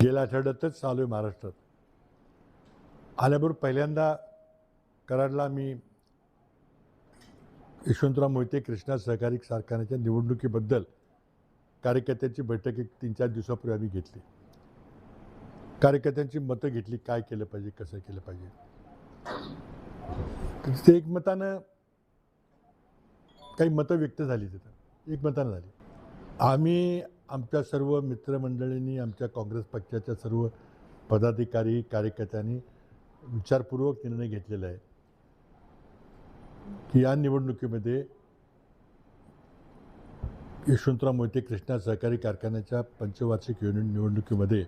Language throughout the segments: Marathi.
गेल्या आठवड्यातच चालू आहे महाराष्ट्रात. आल्याबरोबर पहिल्यांदा कराडला मी यशवंतराव मोहिते कृष्णा सहकारी कारखान्याच्या निवडणुकीबद्दल कार्यकर्त्यांची बैठक एक 3-4 दिवसापूर्वी आम्ही घेतली. कार्यकर्त्यांची मतं घेतली, काय केलं पाहिजे, कसं केलं पाहिजे. ते एकमतानं काही मतं व्यक्त झाली, तिथं एकमतानं झाली. आम्ही आमच्या सर्व मित्रमंडळींनी, आमच्या काँग्रेस पक्षाच्या सर्व पदाधिकारी कार्यकर्त्यांनी विचारपूर्वक निर्णय घेतलेला आहे की या निवडणुकीमध्ये यशवंतराव मोहिते कृष्णा सहकारी कारखान्याच्या पंचवार्षिक निवडणुकीमध्ये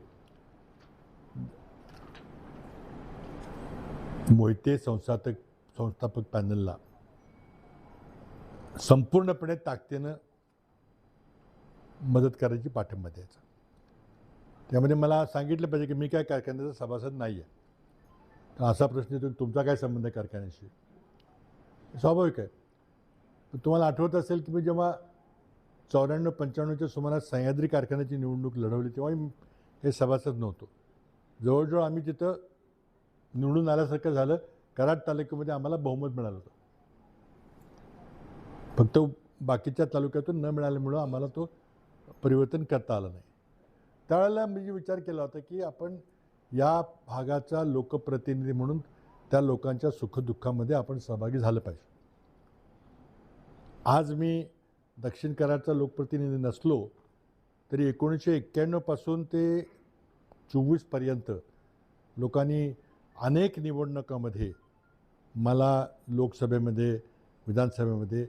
मोहिते संस्थापक पॅनलला संपूर्णपणे ताकदीनं मदत करायची, पाठिंबा द्यायचा. त्यामध्ये मला सांगितलं पाहिजे की मी काय कारखान्याचा सभासद नाही आहे. तर असा प्रश्न येतो, तुमचा काय संबंध आहे कारखान्याशी? स्वाभाविक आहे. पण तुम्हाला आठवत असेल की मी जेव्हा 94-95च्या सुमारास सह्याद्री कारखान्याची निवडणूक लढवली तेव्हा हे सभासद नव्हतो. जवळजवळ आम्ही तिथं निवडून आल्यासारखं झालं. कराड तालुक्यामध्ये आम्हाला बहुमत मिळालं होतं. फक्त बाकीच्या तालुक्यातून न मिळाल्यामुळं आम्हाला तो परिवर्तन करता आलं नाही. त्यावेळेला मी विचार केला होता की आपण या भागाचा लोकप्रतिनिधी म्हणून त्या लोकांच्या सुखदुःखामध्ये आपण सहभागी झालं पाहिजे. आज मी दक्षिण कराडचा लोकप्रतिनिधी नसलो तरी 1991 पासून ते 24 पर्यंत लोकांनी अनेक निवडणुकांमध्ये मला लोकसभेमध्ये, विधानसभेमध्ये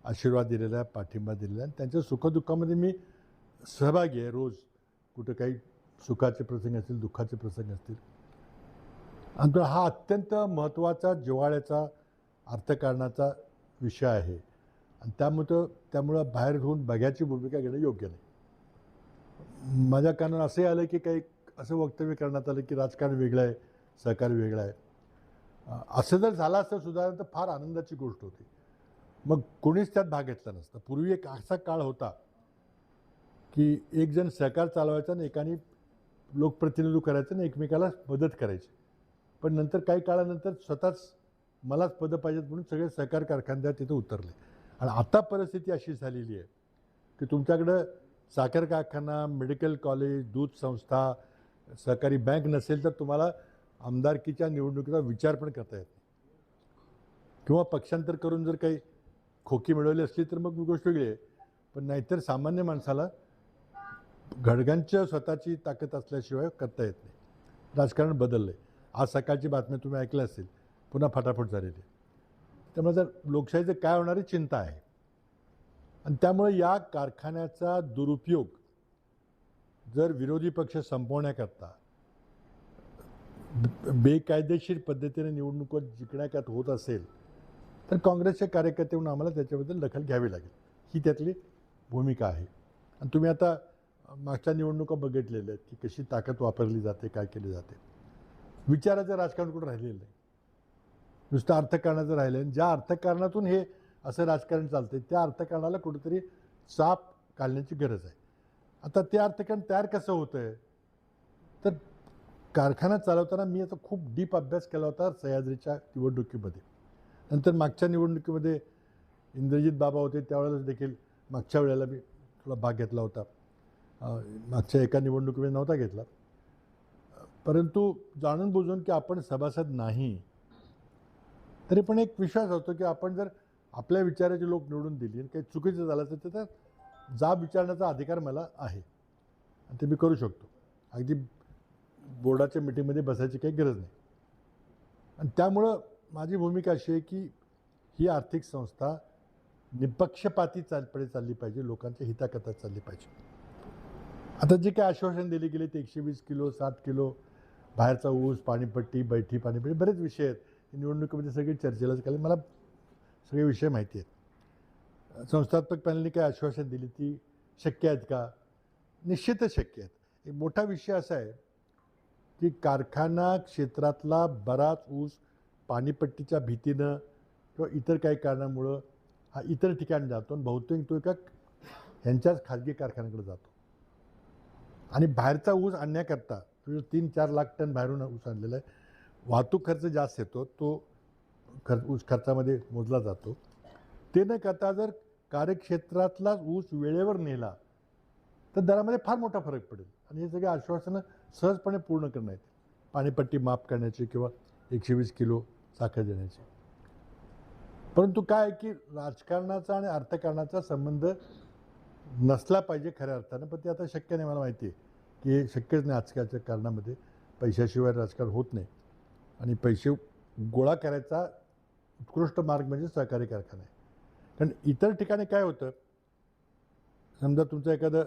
आशीर्वाद दिलेला आहे, पाठिंबा दिलेला आहे. आणि त्यांच्या सुखदुःखामध्ये मी सहभागी आहे. रोज कुठं काही सुखाचे प्रसंग असतील, दुःखाचे प्रसंग असतील. आणि हा अत्यंत महत्त्वाचा, जिव्हाळ्याचा, अर्थकारणाचा विषय आहे. आणि त्यामुळं बाहेर होऊन बघ्याची भूमिका घेणं योग्य नाही. माझ्या कानावर असंही आलं की काही असं वक्तव्य करण्यात आलं की राजकारण वेगळं आहे, सहकारी वेगळं आहे. असं जर झालं असतं सुधारण तर फार आनंदाची गोष्ट होती. मग कोणीच त्यात भाग घेतला नसता. पूर्वी एक असा काळ होता की एक जण सहकार चालवायचा आणि एकाने लोकप्रतिनिधित्व करायचं आणि एकमेकाला मदत करायची. पण नंतर काही काळानंतर स्वतःच मलाच पदं पाहिजेत म्हणून सगळे सहकार कारखानदार तिथं उतरले. आणि आता परिस्थिती अशी झालेली आहे की तुमच्याकडं साखर कारखाना, मेडिकल कॉलेज, दूध संस्था, सहकारी बँक नसेल तर तुम्हाला आमदारकीच्या निवडणुकीचा विचार पण करता येत नाही. किंवा पक्षांतर करून जर काही खोकी मिळवली असली तर मग गोष्ट वेगळी आहे. पण नाहीतर सामान्य माणसाला घडग्यांच्या स्वतःची ताकद असल्याशिवाय करता येत नाही. राजकारण बदललं आहे. आज सकाळची बातमी तुम्ही ऐकल्या असतील, पुन्हा फटाफट झालेली आहे. त्यामुळे जर लोकशाहीचं काय होणारी चिंता आहे. आणि त्यामुळे या कारखान्याचा दुरुपयोग जर विरोधी पक्ष संपवण्याकरता बेकायदेशीर पद्धतीने निवडणुका जिंकण्यात होत असेल तर काँग्रेसचे कार्यकर्ते म्हणून आम्हाला त्याच्याबद्दल दखल घ्यावी लागेल. ही त्यातली भूमिका आहे. आणि तुम्ही आता मागच्या निवडणुका बघितलेल्या आहेत की कशी ताकद वापरली जाते, काय केली जाते. विचाराचं राजकारण कुठं राहिलेलं नाही, नुसतं अर्थकारणाचं राहिलं आहे. ज्या अर्थकारणातून हे असं राजकारण चालतं त्या अर्थकारणाला कुठेतरी चाप घालण्याची गरज आहे. आता ते अर्थकारण तयार कसं होतं आहे तर कारखाना चालवताना मी आता खूप डीप अभ्यास केला होता सह्याद्रीच्या निवडणुकीमध्ये. नंतर मागच्या निवडणुकीमध्ये इंद्रजित बाबा होते त्यावेळेला देखील मागच्या वेळेला मी थोडा भाग घेतला होता. मागच्या एका निवडणुकीमध्ये नव्हता घेतला. परंतु जाणून बुजून की आपण सभासद नाही तरी पण एक विश्वास होतो की आपण जर आपल्या विचाराचे लोक निवडून दिली आणि काही चुकीचं झालं तर त्याचा जाब विचारण्याचा अधिकार मला आहे आणि ते मी करू शकतो. अगदी बोर्डाच्या मिटिंगमध्ये बसायची काही गरज नाही. आणि त्यामुळं माझी भूमिका अशी आहे की ही आर्थिक संस्था निपक्षपाती चालली पाहिजे, लोकांच्या हिताकरता चालली पाहिजे. आता जे काही आश्वासन दिले गेले ते 120 किलो, 60 किलो, बाहेरचा ऊस, पाणीपट्टी, बैठी पाणीपट्टी, बरेच विषय आहेत. निवडणुकीमध्ये सगळी चर्चेला कारण मला सगळे विषय माहिती आहेत. संस्थात्मक पॅनलने काय आश्वासन दिली ती शक्य आहेत का? निश्चितच शक्य आहेत. एक मोठा विषय असा आहे की कारखाना क्षेत्रातला बराच ऊस पाणीपट्टीच्या भीतीनं किंवा इतर काही कारणामुळं हा इतर ठिकाणी जातो आणि बहुतेक तो एका ह्यांच्याच खाजगी कारखान्याकडे जातो. आणि बाहेरचा ऊस आणण्याकरता 3-4 लाख टन बाहेरून ऊस आणलेला आहे. वाहतूक खर्च जास्त येतो, तो ऊस खर्चामध्ये मोजला जातो. ते न करता जर कार्यक्षेत्रातला ऊस वेळेवर नेला तर दरामध्ये फार मोठा फरक पडेल आणि हे सगळे आश्वासनं सहजपणे पूर्ण करण्यात येतील. पाणीपट्टी माफ करण्याची किंवा 120 किलो साखर देण्याची. परंतु काय आहे की राजकारणाचा आणि अर्थकारणाचा संबंध नसला पाहिजे खऱ्या अर्थानं, पण ते आता शक्य नाही. मला माहिती आहे की हे शक्यच नाही. आजकालच्या कारणामध्ये पैशाशिवाय राजकारण होत नाही आणि पैसे गोळा करायचा उत्कृष्ट मार्ग म्हणजे सहकारी कारखाना आहे. कारण इतर ठिकाणी काय होतं, समजा तुमचं एखादं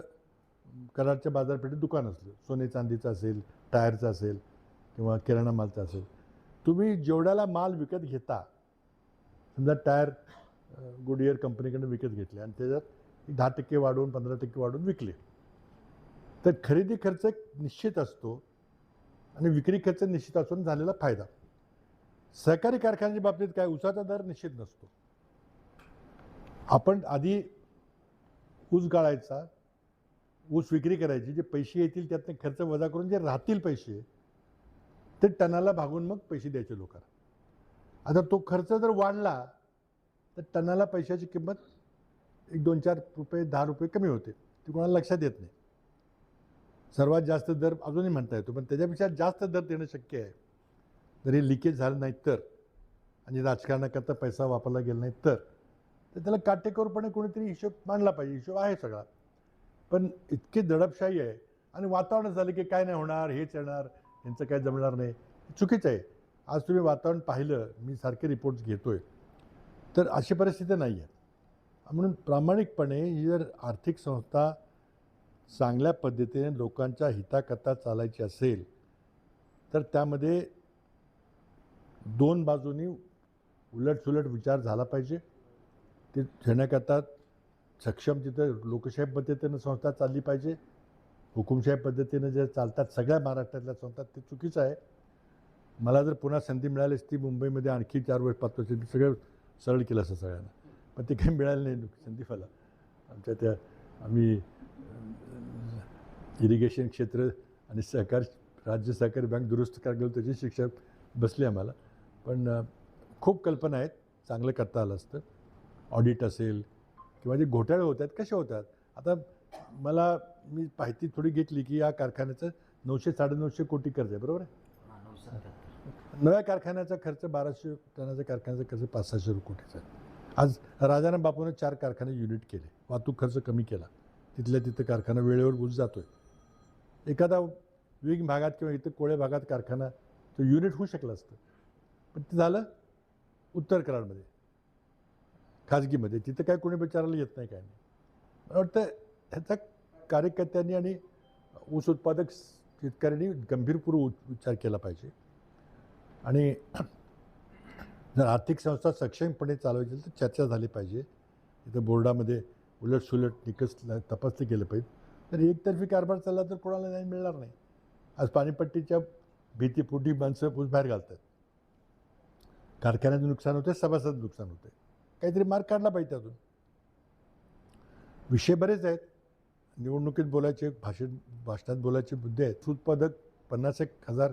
कराडच्या बाजारपेठेत दुकान असलं, सोने चांदीचं असेल, टायरचं असेल किंवा किराणा मालचं असेल, तुम्ही जेवढ्याला माल विकत घेता, समजा टायर गुडइयर कंपनीकडून विकत घेतले आणि त्याच्यात 10% वाढवून 15% वाढवून विकले, तर खरेदी खर्च निश्चित असतो आणि विक्री खर्च निश्चित असून झालेला फायदा. सहकारी कारखान्याच्या बाबतीत काय, ऊसाचा दर निश्चित नसतो. आपण आधी ऊस गाळायचा, ऊस विक्री करायची, जे पैसे येतील त्यातनं खर्च वजा करून जे राहतील पैसे ते टनाला भागून मग पैसे द्यायचे लोकांना. आता तो खर्च जर वाढला तर टनाला पैशाची किंमत 1-2-4 रुपये 10 रुपये कमी होते. ती कोणाला लक्षात येत नाही. सर्वात जास्त दर अजूनही म्हणता येतो, पण त्याच्यापेक्षा जास्त दर देणं शक्य आहे. जरी लिकेज झालं नाही तर आणि राजकारणाकरता पैसा वापरला गेला नाही तर त्याला काटेकोरपणे कोणीतरी हिशोब मांडला पाहिजे. हिशोब आहे सगळा, पण इतकी दडपशाही आहे आणि वातावरण झालं की काय नाही होणार, हेच येणार, यांचं काय जमणार नाही, चुकीचं आहे. आज तुम्ही वातावरण पाहिलं, मी सारखे रिपोर्ट्स घेतोय, तर अशी परिस्थिती नाही आहे. म्हणून प्रामाणिकपणे ही जर आर्थिक संस्था चांगल्या पद्धतीने लोकांच्या हिताकरता चालायची असेल तर त्यामध्ये दोन बाजूंनी उलटसुलट विचार झाला पाहिजे. ते घेण्याकरता सक्षम तिथं लोकशाही पद्धतीनं संस्था चालली पाहिजे. हुकुमशाही पद्धतीनं जे चालतात सगळ्या महाराष्ट्रातल्या संस्था, ते चुकीचं आहे. मला जर पुन्हा संधी मिळाली असती मुंबईमध्ये आणखी 4 वर्ष 5 वर्ष मी सगळं सरळ केलं असं सगळ्यांना, पण ते काही मिळालं नाही संधी मला. आमच्या त्या आम्ही इरिगेशन क्षेत्र आणि राज्य सहकारी बँक दुरुस्त करायला गेलो, त्याची शिक्षा बसली आम्हाला. पण खूप कल्पना आहेत, चांगलं करता आलं असतं. ऑडिट असेल किंवा जे घोटाळे होत आहेत कसे होतात. आता मी माहिती थोडी घेतली की या कारखान्याचं 900-950 कोटी कर्ज आहे, बरोबर आहे. नव्या कारखान्याचा खर्च 1200 टनाच्या कारखान्याचा खर्च 500-600 कोटीचा आहे. आज राजाराम बापूने 4 कारखाने युनिट केले, वाहतूक खर्च कमी केला, तिथल्या तिथं कारखाना वेळेवर ऊस जातोय. एखादा विंग भागात किंवा इथं कोळे भागात कारखाना तो युनिट होऊ शकलं असतं, पण ते झालं उत्तर कराडमध्ये खाजगीमध्ये. तिथं काय कोणी विचारायला येत नाही, काय नाही. मला वाटतं ह्याचा कार्यकर्त्यांनी आणि ऊस उत्पादक शेतकऱ्यांनी गंभीरपूर्वक विचार केला पाहिजे. आणि जर आर्थिक संस्था सक्षमपणे चालवायची तर चर्चा झाली पाहिजे. इथं बोर्डामध्ये उलटसुलट निकष तपासले गेले पाहिजे. तर एकतर्फी कारभार चालला तर कोणाला नाही मिळणार नाही. आज पाणीपट्टीच्या भीतीपोटी माणसं ऊस बाहेर घालतात. कारखान्याचं नुकसान होतं, सभासद नुकसान होतं. काहीतरी मार्ग काढला पाहिजे त्यातून. विषय बरेच आहेत, निवडणुकीत बोलायचे, भाषणात बोलायचे मुद्दे आहेत. उत्पादक 50,000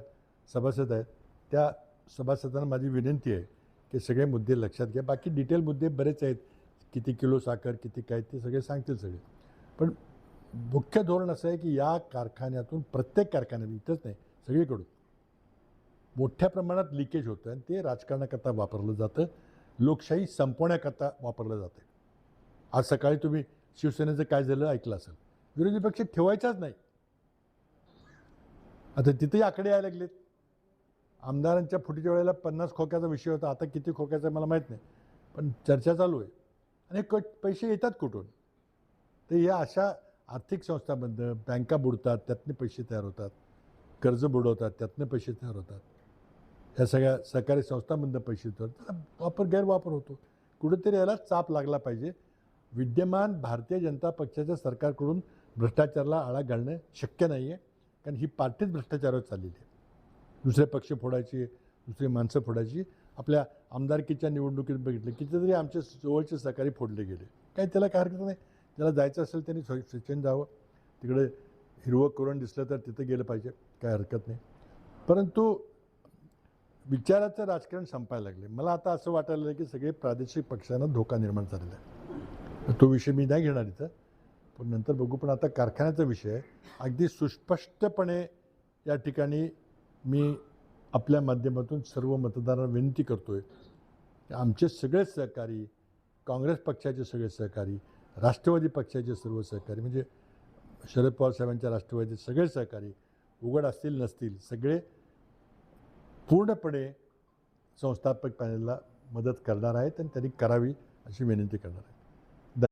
सभासद आहेत. त्या सभासदांना माझी विनंती आहे की सगळे मुद्दे लक्षात घ्या. बाकी डिटेल मुद्दे बरेच आहेत, किती किलो साखर, किती काय, ते सगळे सांगतील सगळे. पण मुख्य धोरण असं आहे की या कारखान्यातून, प्रत्येक कारखान्यात, इथंच नाही सगळीकडून मोठ्या प्रमाणात लिकेज होतं आणि ते राजकारणाकरता वापरलं जातं, लोकशाही संपवण्याकरता वापरलं जातं. आज सकाळी तुम्ही शिवसेनेचं काय झालं ऐकलं असेल. विरोधी पक्ष ठेवायचाच नाही. आता तिथेही आकडे यायला लागलेत. आमदारांच्या फुटीच्या वेळेला 50 खोक्याचा विषय होता, आता किती खोक्याचा मला माहीत नाही, पण चर्चा चालू आहे. आणि पैसे येतात कुठून? तर या अशा आर्थिक संस्थांमधनं बँका बुडतात, त्यातनं पैसे तयार होतात. कर्ज बुडवतात, त्यातनं पैसे तयार होतात. ह्या सगळ्या सहकारी संस्थांमधनं पैसे येतात, गैरवापर होतो. कुठेतरी याला चाप लागला पाहिजे. विद्यमान भारतीय जनता पक्षाच्या सरकारकडून भ्रष्टाचाराला आळा घालणं शक्य नाही आहे, कारण ही पार्टीच भ्रष्टाचारावर चाललेली आहे. दुसरे पक्ष फोडायचे, दुसरी माणसं फोडायची. आपल्या आमदारकीच्या निवडणुकीत बघितलं कितीतरी आमचे जवळचे सहकारी फोडले गेले. काही त्याला काय हरकत नाही. ज्याला जायचं असेल त्यांनी स्वेच्छेने जावं. तिकडे हिरवं करून दिसलं तर तिथं गेलं पाहिजे. काय हरकत नाही. परंतु विचाराचं राजकारण संपायला लागले. मला आता असं वाटायला लागलं की सगळे प्रादेशिक पक्षांना धोका निर्माण झालेला आहे. तो विषय मी नाही घेणार इथं, पण नंतर बघू. पण आता कारखान्याचा विषय आहे. अगदी सुस्पष्टपणे या ठिकाणी मी आपल्या माध्यमातून सर्व मतदारांना विनंती करतोय की आमचे सगळे सहकारी, काँग्रेस पक्षाचे सगळे सहकारी, राष्ट्रवादी पक्षाचे सर्व सहकारी, म्हणजे शरद पवार साहेबांच्या राष्ट्रवादीचे सगळे सहकारी, उघड असतील नसतील, सगळे पूर्णपणे संस्थापक पॅनलला मदत करणार आहेत आणि त्यांनी करावी अशी विनंती करणार आहे.